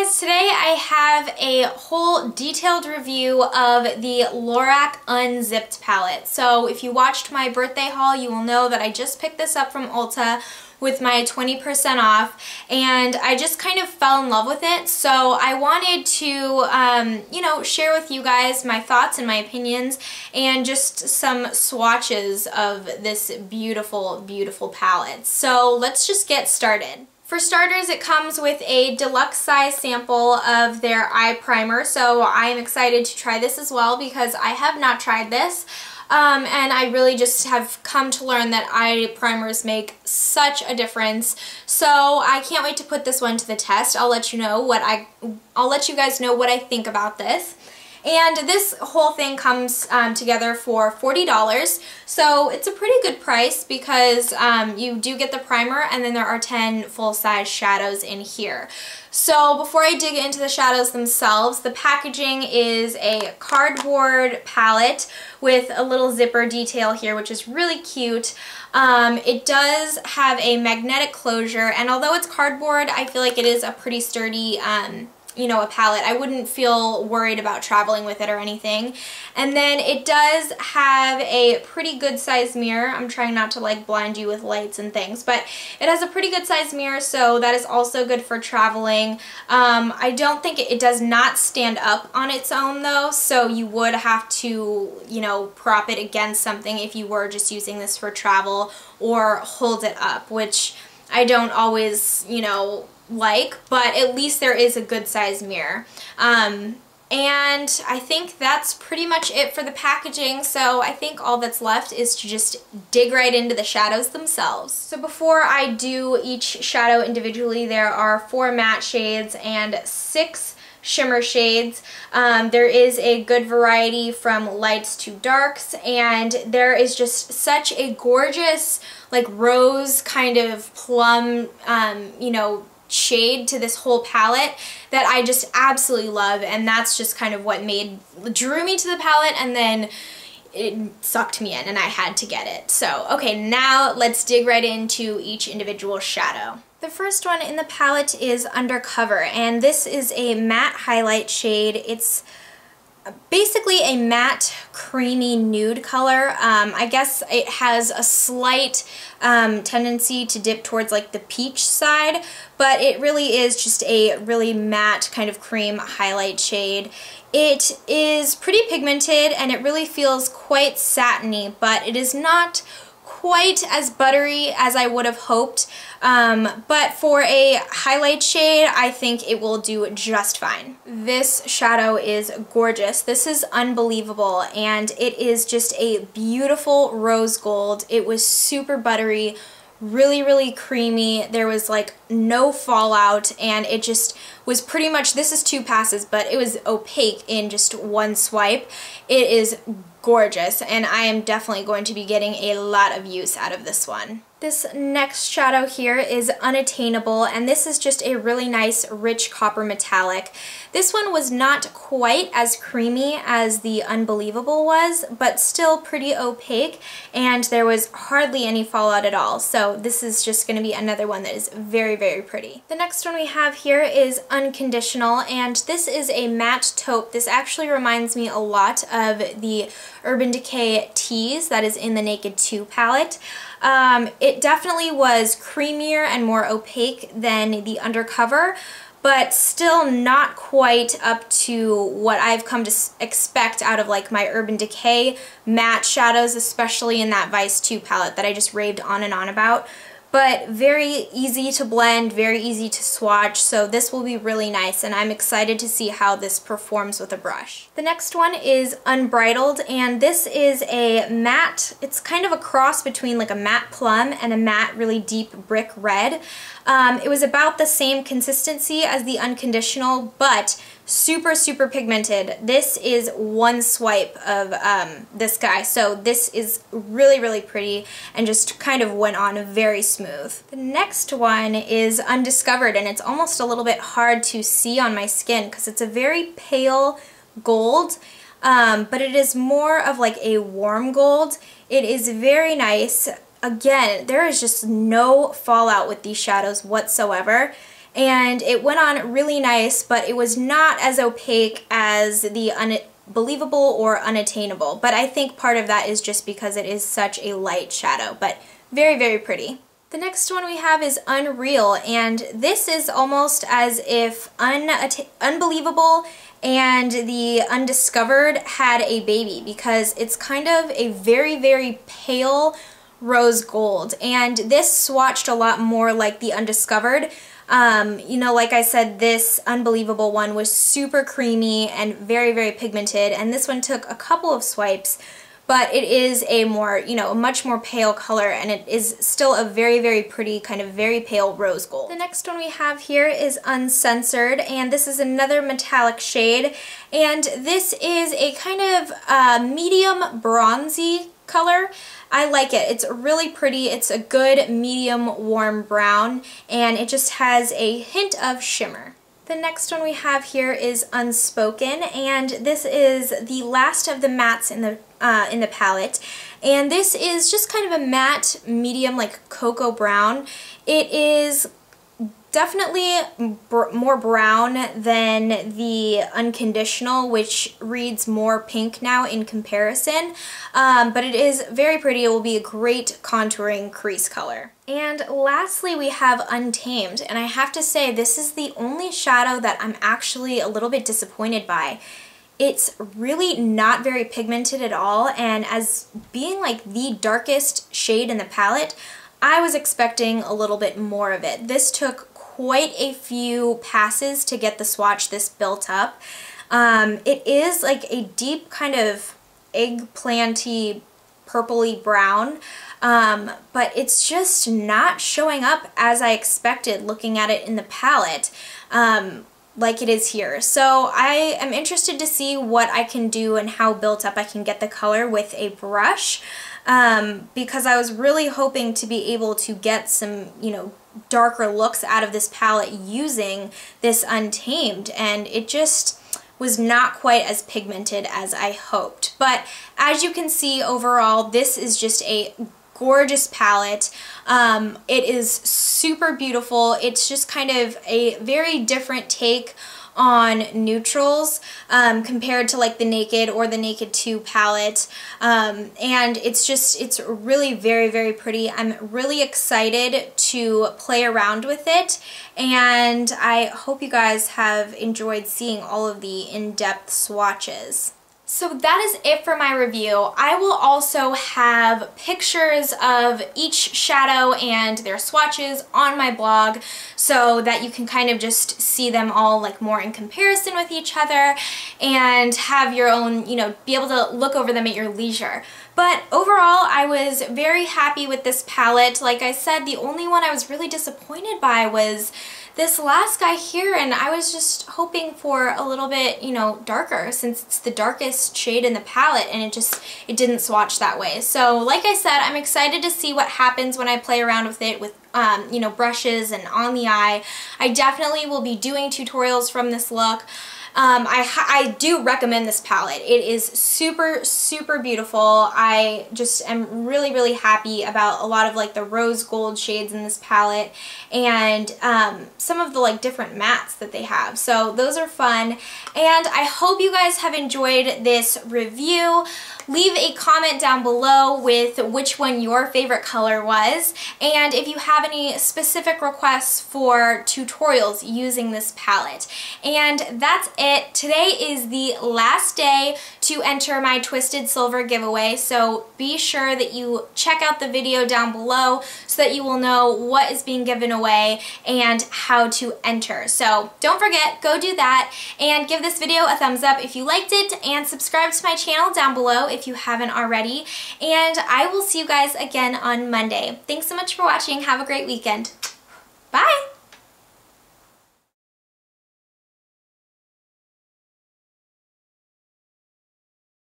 guys, today I have a whole detailed review of the Lorac Unzipped palette. So if you watched my birthday haul, you will know that I just picked this up from Ulta with my 20% off, and I just kind of fell in love with it. So I wanted to, share with you guys my thoughts and my opinions and just some swatches of this beautiful, beautiful palette. So let's just get started. For starters, it comes with a deluxe size sample of their eye primer, so I am excited to try this as well because I have not tried this. And I really just have come to learn that eye primers make such a difference. So I can't wait to put this one to the test. I'll let you guys know what I think about this. And this whole thing comes together for $40, so it's a pretty good price because you do get the primer and then there are 10 full-size shadows in here. So before I dig into the shadows themselves, the packaging is a cardboard palette with a little zipper detail here, which is really cute. It does have a magnetic closure, and although it's cardboard, I feel like it is a pretty sturdy a palette. I wouldn't feel worried about traveling with it or anything. And then it does have a pretty good sized mirror. I'm trying not to like blind you with lights and things, but it has a pretty good sized mirror, so that is also good for traveling. I don't think it does not stand up on its own though, so you would have to, prop it against something if you were just using this for travel, or hold it up, which I don't always, but at least there is a good size mirror. And I think that's pretty much it for the packaging, so I think all that's left is to just dig right into the shadows themselves. So before I do each shadow individually, there are 4 matte shades and 6 shimmer shades. There is a good variety from lights to darks, and there is just such a gorgeous like rose kind of plum shade to this whole palette that I just absolutely love, and that's just kind of what drew me to the palette, and then it sucked me in and I had to get it. So okay, now let's dig right into each individual shadow. The first one in the palette is Undercover, and this is a matte highlight shade. It's basically a matte creamy nude color. I guess it has a slight tendency to dip towards like the peach side, but it really is just a really matte kind of cream highlight shade. It is pretty pigmented and it really feels quite satiny, but it is not quite as buttery as I would have hoped, but for a highlight shade I think it will do just fine. This shadow is gorgeous. This is Unbelievable, and it is just a beautiful rose gold. It was super buttery, really, really creamy. There was like no fallout, and it just was pretty much, this is 2 passes, but it was opaque in just 1 swipe. It is gorgeous, and I am definitely going to be getting a lot of use out of this one. This next shadow here is Unattainable, and this is just a really nice rich copper metallic. This one was not quite as creamy as the Unbelievable was, but still pretty opaque, and there was hardly any fallout at all. So this is just going to be another one that is very, very pretty. The next one we have here is Unconditional, and this is a matte taupe. This actually reminds me a lot of the Urban Decay Tease that is in the Naked 2 palette. It definitely was creamier and more opaque than the Undercover, but still not quite up to what I've come to expect out of like my Urban Decay matte shadows, especially in that Vice 2 palette that I just raved on and on about. But very easy to blend, very easy to swatch, so this will be really nice, and I'm excited to see how this performs with a brush. The next one is Unbridled, and this is a matte, it's kind of a cross between like a matte plum and a matte really deep brick red. It was about the same consistency as the Unconditional, but super, super pigmented. This is 1 swipe of this guy, so this is really, really pretty and just kind of went on very smooth. The next one is Undiscovered, and it's almost a little bit hard to see on my skin because it's a very pale gold, but it is more of like a warm gold. It is very nice. Again, there is just no fallout with these shadows whatsoever. and it went on really nice, but it was not as opaque as the Unbelievable or Unattainable, but I think part of that is just because it is such a light shadow, but very, very pretty. The next one we have is Unreal, and this is almost as if Unbelievable and the Undiscovered had a baby, because it's kind of a very, very pale rose gold, and this swatched a lot more like the Undiscovered. You know, like I said, this Unbelievable one was super creamy and very, very pigmented, and this one took a couple of swipes, but it is a more, you know, a much more pale color, and it is still a very, very pretty kind of very pale rose gold. The next one we have here is Uncensored, and this is another metallic shade, and this is a kind of medium bronzy color. I like it. It's really pretty. It's a good medium warm brown, and it just has a hint of shimmer. The next one we have here is Unspoken, and this is the last of the mattes in the palette, and this is just kind of a matte medium like cocoa brown. It is definitely more brown than the Unconditional, which reads more pink now in comparison, but it is very pretty. It will be a great contouring crease color. And lastly, we have Untamed, and I have to say this is the only shadow that I'm actually a little bit disappointed by. It's really not very pigmented at all, and as being like the darkest shade in the palette, I was expecting a little bit more of it. This took quite a few passes to get the swatch this built up. It is like a deep kind of eggplanty purpley brown, but it's just not showing up as I expected looking at it in the palette, like it is here. So I am interested to see what I can do and how built up I can get the color with a brush, because I was really hoping to be able to get some, you know, darker looks out of this palette using this Untamed, and it just was not quite as pigmented as I hoped. But as you can see, overall, this is just a gorgeous palette. It is super beautiful. It's just kind of a very different take on neutrals compared to like the Naked or the Naked 2 palette, and it's really very, very pretty. I'm really excited to play around with it, and I hope you guys have enjoyed seeing all of the in-depth swatches. So that is it for my review. I will also have pictures of each shadow and their swatches on my blog so that you can kind of just see them all like more in comparison with each other and have your own, you know, be able to look over them at your leisure. But overall, I was very happy with this palette. Like I said, the only one I was really disappointed by was this last guy here, and I was just hoping for a little bit, you know, darker, since it's the darkest shade in the palette, and it didn't swatch that way. So like I said, I'm excited to see what happens when I play around with it with you know, brushes and on the eye. I definitely will be doing tutorials from this look. I do recommend this palette. It is super, super beautiful. I just am really, really happy about a lot of like the rose gold shades in this palette, and some of the like different mattes that they have. So those are fun, and I hope you guys have enjoyed this review. Leave a comment down below with which one your favorite color was, and if you have any specific requests for tutorials using this palette. And that's it. Today is the last day to enter my Twisted Silver giveaway, so be sure that you check out the video down below so that you will know what is being given away and how to enter. So don't forget, go do that, and give this video a thumbs up if you liked it, and subscribe to my channel down below if you haven't already, and I will see you guys again on Monday. Thanks so much for watching. Have a great weekend. Bye!